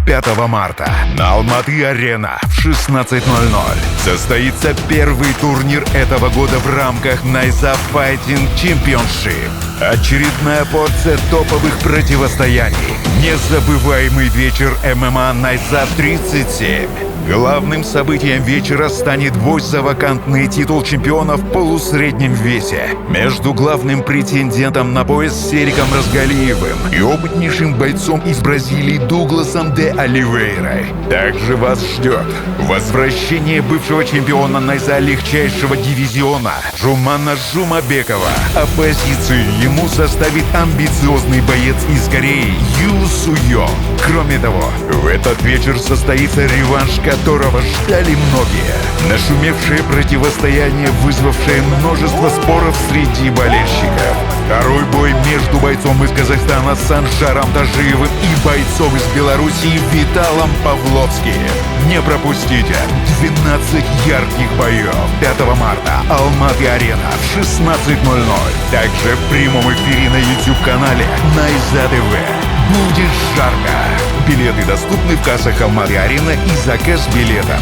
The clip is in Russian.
5 марта на Алматы-Арена в 16:00 состоится первый турнир этого года в рамках Nice Up Fighting Championship. Очередная порция топовых противостояний. Незабываемый вечер ММА Nice Up 37. Главным событием вечера станет бой за вакантный титул чемпиона в полусреднем весе между главным претендентом на пояс Сериком Разгалиевым и опытнейшим бойцом из Бразилии Дугласом де Оливейрой. Также вас ждет возвращение бывшего чемпиона Найза легчайшего дивизиона Жумана Жумабекова. Оппозицию ему составит амбициозный боец из Кореи Ю Суйон. Кроме того, в этот вечер состоится реванш, которого ждали многие. Нашумевшее противостояние, вызвавшее множество споров среди болельщиков. Второй бой между бойцом из Казахстана Санжаром Тажиевым и бойцом из Белоруссии Виталом Павловским. Не пропустите 12 ярких боев 5 марта Алматы-Арена в 16:00. Также в прямом эфире на YouTube-канале Найза ТВ. Будет жарко! Билеты доступны в кассах Алматы-Арена и заказ билетов